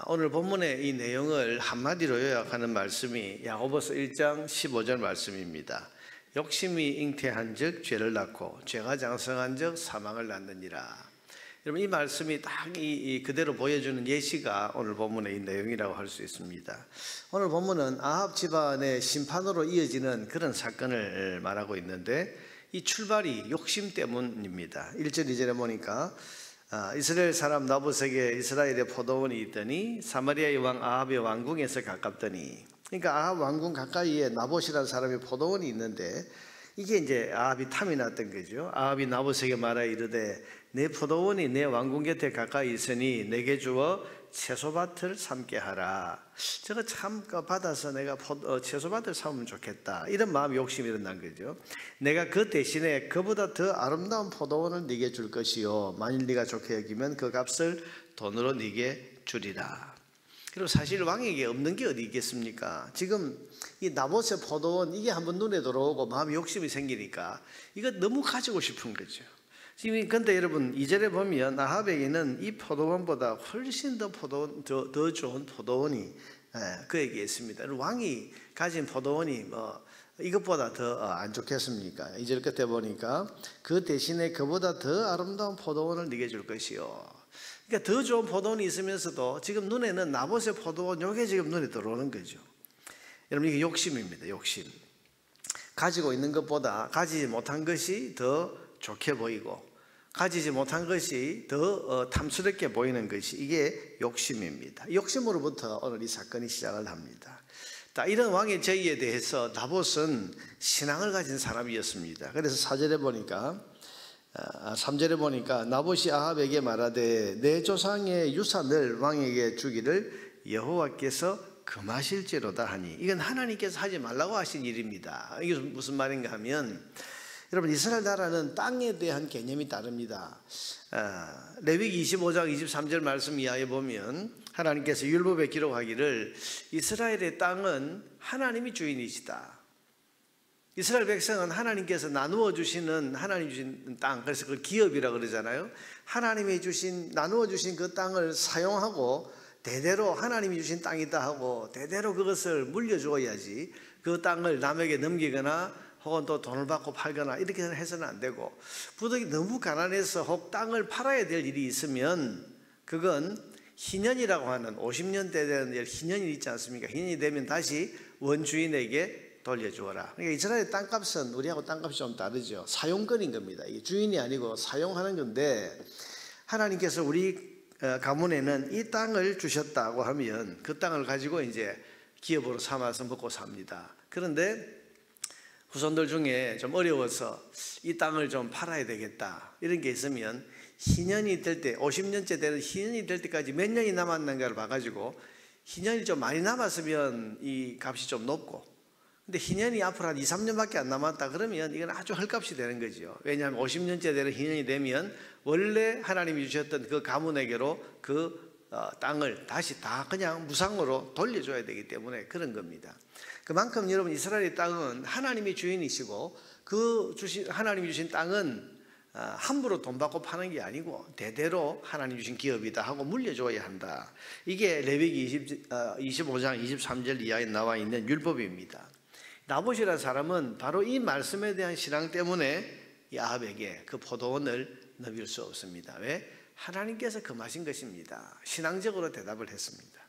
오늘 본문의 이 내용을 한마디로 요약하는 말씀이 야고보서 1장 15절 말씀입니다. 욕심이 잉태한 즉 죄를 낳고 죄가 장성한 즉 사망을 낳느니라. 여러분, 이 말씀이 딱 그대로 보여주는 예시가 오늘 본문의 이 내용이라고 할 수 있습니다. 오늘 본문은 아합 집안의 심판으로 이어지는 그런 사건을 말하고 있는데, 이 출발이 욕심 때문입니다. 1절 2절에 보니까 이스라엘 사람 나봇에게 이스라엘의 포도원이 있더니 사마리아의 왕 아합의 왕궁에서 가깝더니, 그러니까 아합 왕궁 가까이에 나봇이라는 사람의 포도원이 있는데, 이게 이제 아합이 탐이 났던 거죠. 아합이 나봇에게 말하여 이르되 내 포도원이 내 왕궁 곁에 가까이 있으니 내게 주어 채소밭을 삼게 하라. 저거 참 받아서 내가 채소밭을 삼으면 좋겠다, 이런 마음이 욕심이 일어난 거죠. 내가 그 대신에 그보다 더 아름다운 포도원을 네게 줄 것이요 만일 네가 좋게 여기면 그 값을 돈으로 네게 주리라. 그리고 사실 왕에게 없는 게 어디 있겠습니까? 지금 이 나봇의 포도원, 이게 한번 눈에 들어오고 마음에 욕심이 생기니까 이거 너무 가지고 싶은 거죠. 지금 근데 여러분 2절에 보면 아합에게는 이 포도원보다 훨씬 더 좋은 포도원이 그에게 있습니다. 왕이 가진 포도원이 이것보다 더 안 좋겠습니까? 2절 끝에 보니까 그 대신에 그보다 더 아름다운 포도원을 네게 줄 것이요. 그러니까 더 좋은 포도원이 있으면서도 지금 눈에는 나봇의 포도원, 이게 지금 눈에 들어오는 거죠. 여러분, 이게 욕심입니다. 욕심. 가지고 있는 것보다 가지지 못한 것이 더 좋게 보이고, 가지지 못한 것이 더 탐스럽게 보이는 것이, 이게 욕심입니다. 욕심으로부터 오늘 이 사건이 시작을 합니다. 이런 왕의 제의에 대해서 나봇은 신앙을 가진 사람이었습니다. 그래서 4절에 보니까 3절에 보니까 나봇이 아합에게 말하되 내 조상의 유산을 왕에게 주기를 여호와께서 금하실지로다 하니, 이건 하나님께서 하지 말라고 하신 일입니다. 이게 무슨 말인가 하면, 여러분, 이스라엘 나라는 땅에 대한 개념이 다릅니다. 레위기 25장 23절 말씀 이하에 보면 하나님께서 율법에 기록하기를 이스라엘의 땅은 하나님이 주인이시다. 이스라엘 백성은 하나님께서 나누어 주시는, 하나님 주신 땅, 그래서 그걸 기업이라고 그러잖아요. 하나님이 나누어 주신 그 땅을 사용하고 대대로 하나님이 주신 땅이다 하고 대대로 그것을 물려주어야지, 그 땅을 남에게 넘기거나 혹은 또 돈을 받고 팔거나 이렇게 해서는 안 되고, 부득이 너무 가난해서 혹 땅을 팔아야 될 일이 있으면 그건 희년이라고 하는 50년 때 되는 희년이 있지 않습니까? 희년이 되면 다시 원주인에게 돌려주어라. 그러니까 이스라엘 땅값은 우리하고 땅값이 좀 다르죠. 사용권인 겁니다. 이게 주인이 아니고 사용하는 건데, 하나님께서 우리 가문에는 이 땅을 주셨다고 하면 그 땅을 가지고 이제 기업으로 삼아서 먹고 삽니다. 그런데 후손들 중에 좀 어려워서 이 땅을 좀 팔아야 되겠다, 이런 게 있으면 희년이 될 때, 50년째 되는 희년이 될 때까지 몇 년이 남았는가를 봐가지고, 희년이 좀 많이 남았으면 이 값이 좀 높고, 근데 희년이 앞으로 한 2, 3년밖에 안 남았다 그러면 이건 아주 헐값이 되는 거죠. 왜냐하면 50년째 되는 희년이 되면 원래 하나님이 주셨던 그 가문에게로 그 땅을 다시 다 그냥 무상으로 돌려줘야 되기 때문에 그런 겁니다. 그만큼 여러분, 이스라엘의 땅은 하나님이 주인이시고, 하나님이 주신 땅은 함부로 돈 받고 파는 게 아니고 대대로 하나님 주신 기업이다 하고 물려줘야 한다. 이게 레위기 25장 23절 이하에 나와 있는 율법입니다. 나봇이라는 사람은 바로 이 말씀에 대한 신앙 때문에 아합에게 그 포도원을 넘길 수 없습니다. 왜? 하나님께서 금하신 것입니다. 신앙적으로 대답을 했습니다.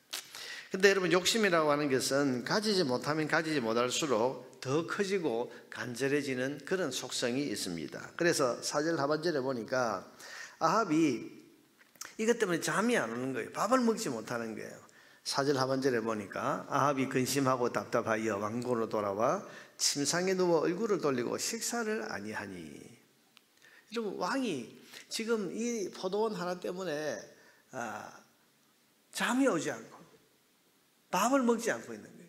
근데 여러분, 욕심이라고 하는 것은 가지지 못하면 가지지 못할수록 더 커지고 간절해지는 그런 속성이 있습니다. 그래서 4절 하반절에 보니까 아합이 이것 때문에 잠이 안 오는 거예요. 밥을 먹지 못하는 거예요. 4절 하반절에 보니까 아합이 근심하고 답답하여 왕궁으로 돌아와 침상에 누워 얼굴을 돌리고 식사를 아니하니. 여러분, 왕이 지금 이 포도원 하나 때문에 잠이 오지 않고 밥을 먹지 않고 있는 거예요.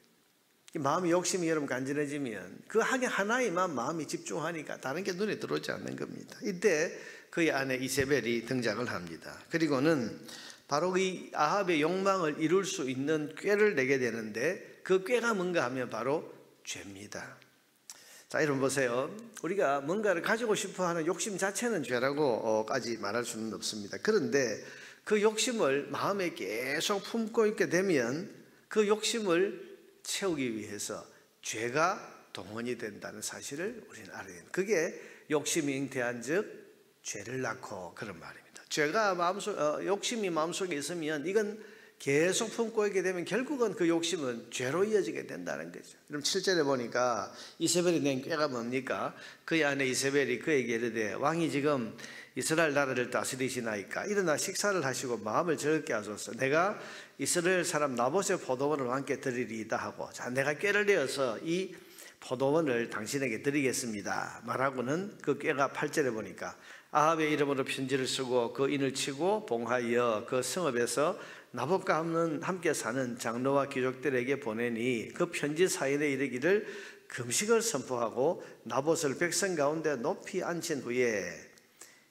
마음의 욕심이 여러분 간절해지면 그 하나에만 마음이 집중하니까 다른 게 눈에 들어오지 않는 겁니다. 이때 그의 아내 이세벨이 등장을 합니다. 그리고는 바로 이 아합의 욕망을 이룰 수 있는 꾀를 내게 되는데, 그 꾀가 뭔가 하면 바로 죄입니다. 자, 여러분 보세요. 우리가 뭔가를 가지고 싶어하는 욕심 자체는 죄라고까지 말할 수는 없습니다. 그런데 그 욕심을 마음에 계속 품고 있게 되면 그 욕심을 채우기 위해서 죄가 동원이 된다는 사실을 우리는 알아야 됩니다. 그게 욕심이 잉태한 즉 죄를 낳고 그런 말입니다. 죄가 욕심이 마음속에 있으면 이건 계속 품고 있게 되면 결국은 그 욕심은 죄로 이어지게 된다는 거죠. 그럼 7절에 보니까 이세벨이 낸 꾀가 뭡니까? 그의 아내 이세벨이 그에게 이르되 왕이 지금 이스라엘 나라를 다스리시나이까 일어나 식사를 하시고 마음을 즐겁게 하소서. 내가 이스라엘 사람 나봇의 포도원을 왕께 드리리이다 하고, 자, 내가 꾀를 내어서 이 포도원을 당신에게 드리겠습니다 말하고는 그 꾀가 8절에 보니까 아합의 이름으로 편지를 쓰고 그 인을 치고 봉하여 그 성읍에서 나봇과 함께 사는 장로와 귀족들에게 보내니 그 편지 사인에 이르기를 금식을 선포하고 나봇을 백성 가운데 높이 앉힌 후에,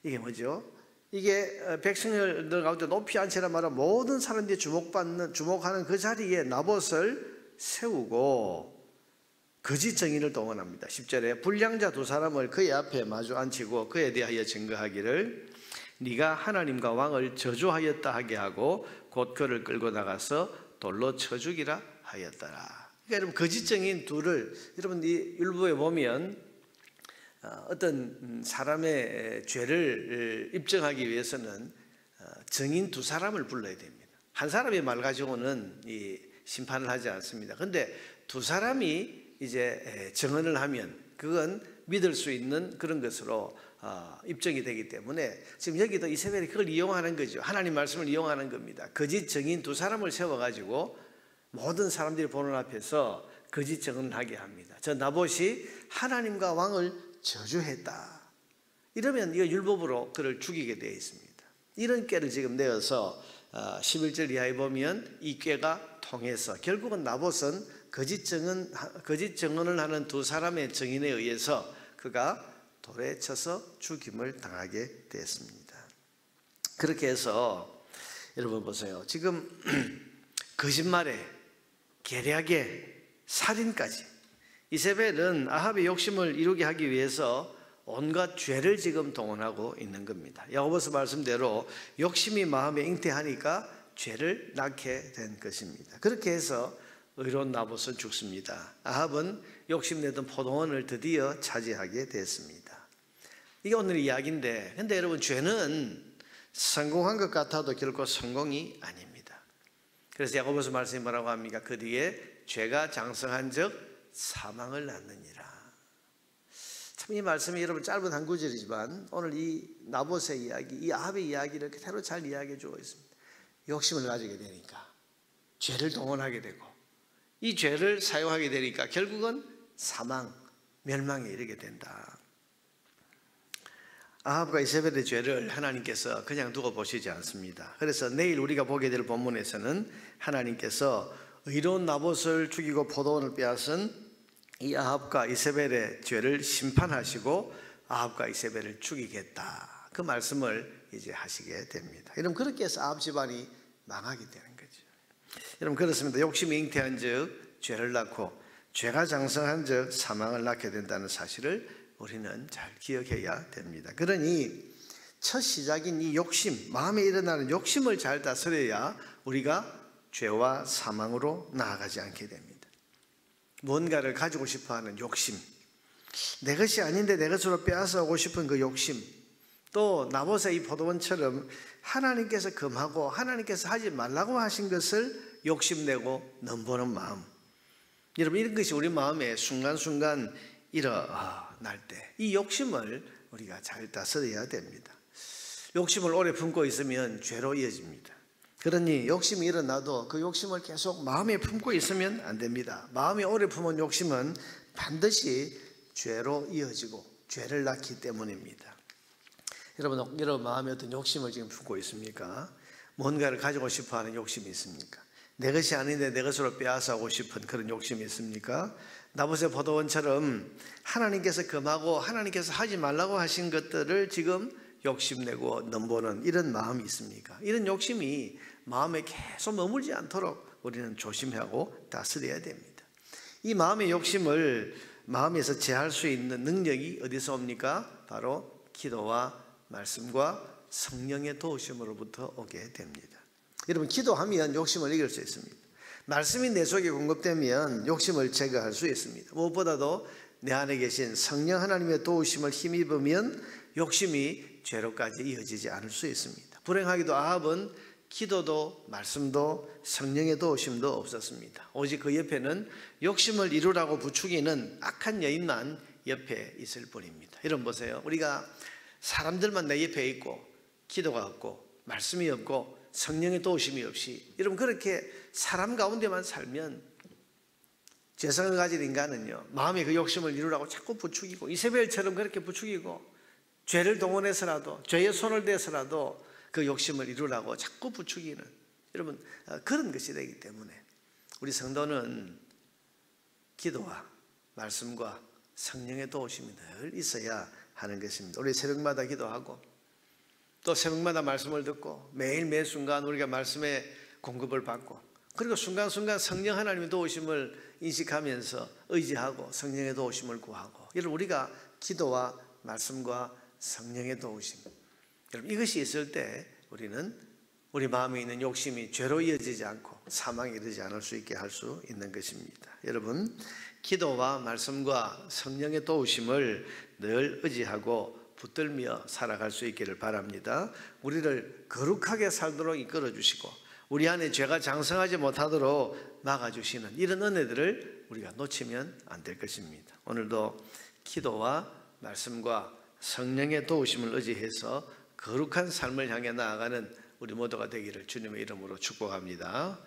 이게 뭐죠? 이게 백성들 가운데 높이 앉히란 말은 모든 사람들이 주목하는 그 자리에 나봇을 세우고 거짓 증인을 동원합니다. 10절에 불량자 두 사람을 그의 앞에 마주 앉히고 그에 대하여 증거하기를 네가 하나님과 왕을 저주하였다 하게 하고 곧 그를 끌고 나가서 돌로 쳐 죽이라 하였더라. 그러니까 여러분 거짓 증인 둘을, 여러분 이 율법에 보면 어떤 사람의 죄를 입증하기 위해서는 증인 두 사람을 불러야 됩니다. 한 사람의 말 가지고는 이 심판을 하지 않습니다. 그런데 두 사람이 이제 증언을 하면 그건 믿을 수 있는 그런 것으로 입증이 되기 때문에 지금 여기도 이세벨이 그걸 이용하는 거죠. 하나님 말씀을 이용하는 겁니다. 거짓 증인 두 사람을 세워가지고 모든 사람들이 보는 앞에서 거짓 증언을 하게 합니다. 저 나봇이 하나님과 왕을 저주했다. 이러면 이거 율법으로 그를 죽이게 되어 있습니다. 이런 꾀를 지금 내어서 11절 이하에 보면 이 꾀가 통해서 결국은 나봇은 거짓 증언을 하는 두 사람의 증인에 의해서 그가 돌에 쳐서 죽임을 당하게 되었습니다. 그렇게 해서 여러분 보세요. 지금 거짓말에 계략에 살인까지, 이세벨은 아합의 욕심을 이루게 하기 위해서 온갖 죄를 지금 동원하고 있는 겁니다. 야고보서 말씀대로 욕심이 마음에 잉태하니까 죄를 낳게 된 것입니다. 그렇게 해서 의로운 나봇은 죽습니다. 아합은 욕심내던 포도원을 드디어 차지하게 됐습니다. 이게 오늘 이야기인데, 근데 여러분 죄는 성공한 것 같아도 결코 성공이 아닙니다. 그래서 야고보서 말씀이 뭐라고 합니까? 그 뒤에 죄가 장성한 즉 사망을 낳느니라. 참 이 말씀이 여러분 짧은 한 구절이지만 오늘 이 나봇의 이야기, 이 아합의 이야기를 그대로 잘 이야기해 주고 있습니다. 욕심을 가지게 되니까 죄를 동원하게 되고 이 죄를 사용하게 되니까 결국은 사망, 멸망에 이르게 된다. 아합과 이세벨의 죄를 하나님께서 그냥 두고 보시지 않습니다. 그래서 내일 우리가 보게 될 본문에서는 하나님께서 의로운 나봇을 죽이고 포도원을 빼앗은 이 아합과 이세벨의 죄를 심판하시고 아합과 이세벨을 죽이겠다. 그 말씀을 이제 하시게 됩니다. 여러분 그렇게 해서 아합 집안이 망하게 되는 거죠. 여러분 그렇습니다. 욕심이 잉태한 즉 죄를 낳고 죄가 장성한 즉 사망을 낳게 된다는 사실을 우리는 잘 기억해야 됩니다. 그러니 첫 시작인 이 욕심, 마음에 일어나는 욕심을 잘 다스려야 우리가 죄와 사망으로 나아가지 않게 됩니다. 뭔가를 가지고 싶어하는 욕심, 내 것이 아닌데 내 것으로 빼앗아오고 싶은 그 욕심, 또 나봇의 이 포도원처럼 하나님께서 금하고 하나님께서 하지 말라고 하신 것을 욕심내고 넘보는 마음, 여러분 이런 것이 우리 마음에 순간순간 일어날 때 이 욕심을 우리가 잘 다스려야 됩니다. 욕심을 오래 품고 있으면 죄로 이어집니다. 그러니 욕심이 일어나도 그 욕심을 계속 마음에 품고 있으면 안 됩니다. 마음에 오래 품은 욕심은 반드시 죄로 이어지고 죄를 낳기 때문입니다. 여러분 마음에 어떤 욕심을 지금 품고 있습니까? 뭔가를 가지고 싶어하는 욕심이 있습니까? 내 것이 아닌데 내 것으로 빼앗아오고 싶은 그런 욕심이 있습니까? 나봇의 포도원처럼 하나님께서 금하고 하나님께서 하지 말라고 하신 것들을 지금 욕심내고 넘보는 이런 마음이 있습니까? 이런 욕심이 마음에 계속 머물지 않도록 우리는 조심하고 다스려야 됩니다. 이 마음의 욕심을 마음에서 제할 수 있는 능력이 어디서 옵니까? 바로 기도와 말씀과 성령의 도우심으로부터 오게 됩니다. 여러분, 기도하면 욕심을 이길 수 있습니다. 말씀이 내 속에 공급되면 욕심을 제거할 수 있습니다. 무엇보다도 내 안에 계신 성령 하나님의 도우심을 힘입으면 욕심이 죄로까지 이어지지 않을 수 있습니다. 불행하게도 아합은 기도도 말씀도 성령의 도우심도 없었습니다. 오직 그 옆에는 욕심을 이루라고 부추기는 악한 여인만 옆에 있을 뿐입니다. 여러분 보세요. 우리가 사람들만 내 옆에 있고 기도가 없고 말씀이 없고 성령의 도우심이 없이, 여러분 그렇게 사람 가운데만 살면 죄성을 가진 인간은요, 마음에 그 욕심을 이루라고 자꾸 부추기고 이세벨처럼 그렇게 부추기고 죄를 동원해서라도 죄의 손을 대서라도 그 욕심을 이루라고 자꾸 부추기는, 여러분 그런 것이 되기 때문에 우리 성도는 기도와 말씀과 성령의 도우심이 늘 있어야 하는 것입니다. 우리 새벽마다 기도하고 또 새벽마다 말씀을 듣고 매일 매 순간 우리가 말씀의 공급을 받고, 그리고 순간순간 성령 하나님의 도우심을 인식하면서 의지하고 성령의 도우심을 구하고, 여러분 우리가 기도와 말씀과 성령의 도우심, 여러분 이것이 있을 때 우리는 우리 마음에 있는 욕심이 죄로 이어지지 않고 사망에 이르지 않을 수 있게 할 수 있는 것입니다. 여러분, 기도와 말씀과 성령의 도우심을 늘 의지하고 붙들며 살아갈 수 있기를 바랍니다. 우리를 거룩하게 살도록 이끌어 주시고 우리 안에 죄가 장성하지 못하도록 막아주시는 이런 은혜들을 우리가 놓치면 안 될 것입니다. 오늘도 기도와 말씀과 성령의 도우심을 의지해서 거룩한 삶을 향해 나아가는 우리 모두가 되기를 주님의 이름으로 축복합니다.